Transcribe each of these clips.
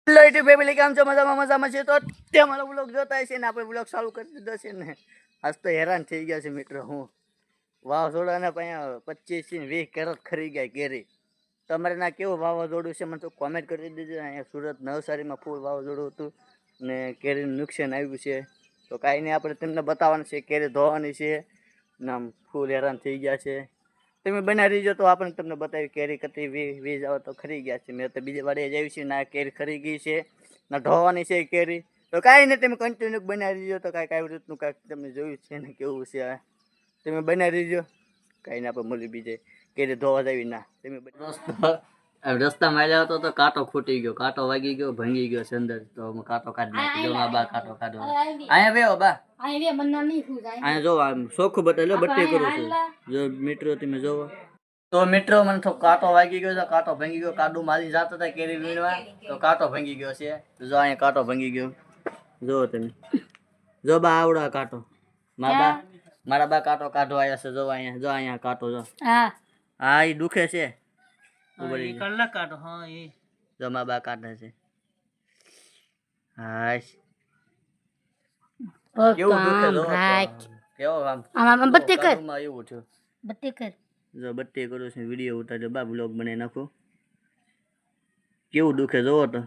Hello YouTube family, કેમ છો? મજામાં છે? તો તે મારો બ્લોગ જોતા હશે ને આપણે બ્લોગ ચાલુ કરી દીધો છે ને. આજ તો હેરાન થઈ ગયા છે મિત્રો. હું વાવાઝોડાના અહીંયા 25 થી 20 કેરેટ ખરી ગયા કેરી. તમારે ના કેવું વાવાઝોડું છે મને તો કોમેન્ટ કરી દીધું. અહીંયા સુરત નવસારીમાં ફૂલ વાવાઝોડું હતું ને કેરીનું નુકસાન આવ્યું છે. તો કાંઈ નહીં, આપણે તમને બતાવવાનું છે. કેરી ધોવાની છે ને આમ ફૂલ હેરાન થઈ ગયા છે. તમે બનાવી રહીજો તો આપણે તમને બતાવી કેરી કતી વીજ આવે તો ખરી ગયા છે. મેં તો બીજી વાડીએ જઈ છે ના કેરી ખરી ગઈ છે ના ધોવાની છે કેરી. તો કાંઈ નહીં, તમે કન્ટિન્યુ બનાવી રહીજો તો કાંઈક આવી રીતનું કાંઈક તમે જોયું છે ને કેવું છે. તમે બનાવી રહીજો, કાંઈ ના આપણે મળી બીજે કેરી ધોવા જાવી ના. તમે રસ્તામાં આવ્યા હતો તો કાંટો ફૂટી ગયો, કાંટો વાગી ગયો, ભાંગી ગયો છે અંદર. તો કાંટો કાઢી નાખ્યો. જો બા કાંટો કાઢો અહીંયા બેહો બા. અહીંયા જો આમ ચોખ્ખું બતાવી બટ્ટી કરું છું. જો મિત્રો તમે જોવો તો મિત્રો મને તો કાંટો વાગી ગયો છે, કાંટો ભાંગી ગયો. કાડું મારી જતા હતા કેરી વીણવા તો કાંટો ભાંગી ગયો છે. જો અહીંયા કાંટો ભાંગી ગયો, જો તમે જો બા આવડા કાંટો. મારા બા કાંટો કાઢો આવ્યા છે. જો અહીંયા, જો અહીંયા કાંટો જો. હા એ દુખે છે. જો મારા બા કાઢે છે. હા કેવું દુખે જો. કેવો આમ બત્તી કર એવું થયું. બત્તી કર. જો બત્તી કરું છું, વિડીયો ઉતાર્યો બા, બ્લોગ બનાવી નાખો. કેવું દુખે જોવો તો.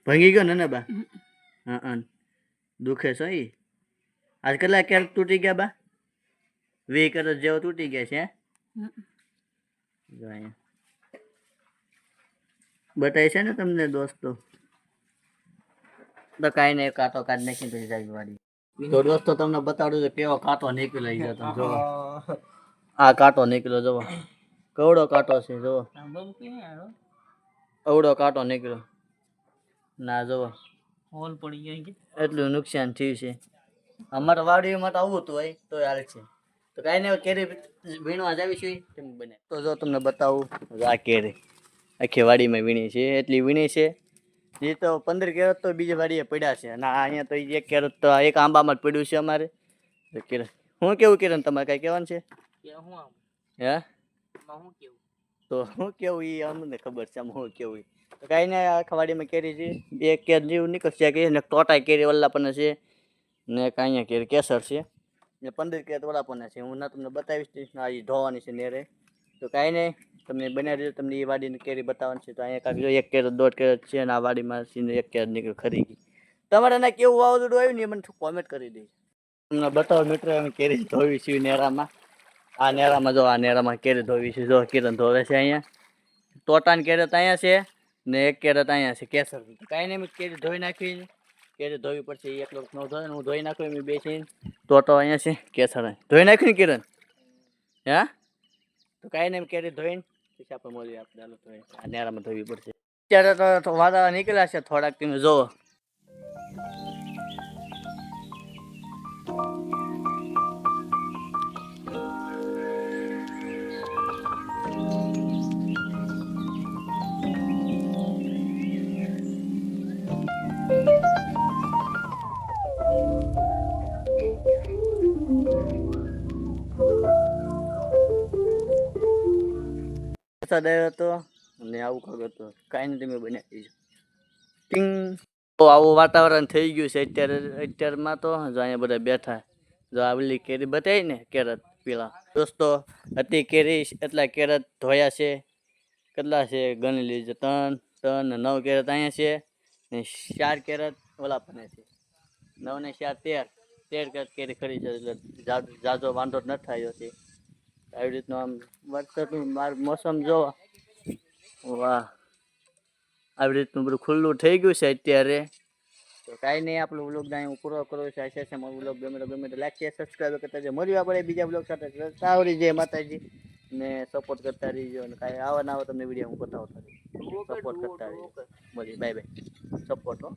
ભાંગી ગયો ને બા? હા દુખે છે. એ આજ કેટલા ક્યારેક તૂટી ગયા બા? 20 કેરેટ જેવો તૂટી ગયા છે. જો અહીંયા બતાવી છે ને તમને દોસ્તો. તો કાંઈ નહીં, કાંટો કાઢી નાખીને પછી જાય વાડી. તો દોસ્તો તમને બતાડું તો કેવો કાંટો નીકળી ગયો. તમે જો આ કાંટો નીકળ્યો, જોવો કવડો કાંટો છે. જોવો અવડો કાંટો નીકળ્યો ના. જોવો હોલ પડી ગયો, એટલું નુકસાન થયું છે. અમારા વાડીમાં તો આવું હતું હોય તો હાલ છે. તો કાંઈ નહીં, કેરી વીણવા જાવી છે તેમ બને. તો જો તમને બતાવું, આ કેરી આખી વાડીમાં વીણી છે. એટલી વીણી છે એ તો 15 કેરેટ તો બીજી વાડીએ પડ્યા છે. અને અહીંયા તો 1 કેરેટ તો એક આંબામાં જ પડ્યું છે અમારે. હું કેવું કિરણ, તમારે કાંઈ કહેવાનું છે? હે તો હું કેવું એ અમને ખબર છે. હું કેવું તો કાંઈ નહીં, આખા વાડીમાં કેરી છે. 2 કેર જેવું નીકળશે કે ને ટોટા કેરી વલ્લા પણ છે ને કાંઈ કેરી કેસર છે ને 15 કેરેટ વડા પણ છે. હું ના તમને બતાવીશ. આ એ ધોવાની છે નેરે. તો કાંઈ નહીં, તમને બનાવી દીધું. તમને એ વાડીની કેરી બતાવવાની છે. તો અહીંયા કાંઈક 1 કેરેટ 1.5 કેરેટ છે ને આ વાડીમાં 1 કેરેટ નીકળી ખરી ગઈ. તમારે ના કેવું વાવાઝોડું આવ્યું ને એ મને કોમેન્ટ કરી દઈશ. તમને બતાવો મિત્રો, અમે કેરી ધોવી છીએ નેરામાં. આ નેરામાં જો, આ નેરામાં કેરી ધોવી છે. જો કિરણ ધોવે છે. અહીંયા ટોટાની કેરેટ અહીંયા છે ને 1 કેરેટ અહીંયા છે કેસર. કાંઈ નહીં, મેં કેરી ધોઈ નાખી. કેરી ધોવી પડશે. એકલો ન ધોવે ને હું ધોઈ નાખું. એમ બેસીને ટોટો અહીંયા છે, કેસર ધોઈ નાખ્યું ને કિરણ. હે તો કાંઈ નહીં, કેરી ધોઈને પછી આપણે મળીએ. આપણે ચાલો ધોઈ આ નેરામાં ધોવી પડશે. અત્યારે તો વાદળા નીકળ્યા છે થોડાક, તમે જોવો. વરસાદ આવ્યો હતો અને આવું ખબર હતું. કાંઈ નહીં, તમે બનાવી દઈશું. ટીંગ તો આવું વાતાવરણ થઈ ગયું છે અત્યારમાં. તો જો અહીંયા બધા બેઠા. જો આવલી કેરી બતાવી ને કેરેટ પેલા દોસ્તો હતી કેરી. એટલા કેરેટ ધોયા છે. કેટલા છે ગણી લીધે. 3 ને 9 કેરેટ અહીંયા છે ને 4 કેરેટ ઓલા પણ છે. 9 ને 4 13 કેરેટ કેરી ખરી છે. એટલે જાજો વાંધો જ ન થયો છે. આવી રીતનું આમ વરસાદનું મોસમ જોવા. વાહ, આવી રીતનું બધું ખુલ્લું થઈ ગયું છે અત્યારે. તો કાંઈ નહીં, આપણો વ્લોગ હું પૂરો કરું છું. આશા છે મારો વ્લોગ ગમે તો લાઈક શેર સબસ્ક્રાઈબ કરતા જઈએ. મળ્યું આપણે બીજા વ્લોગ સાથે. સાવરી જય માતાજી ને સપોર્ટ કરતા રહીજો. અને કાંઈ આવા તમને વિડીયો હું બતાવતો રહીશ. સપોર્ટ કરતા રહીજો. મળીએ, બાય બાય. સપોર્ટ હો.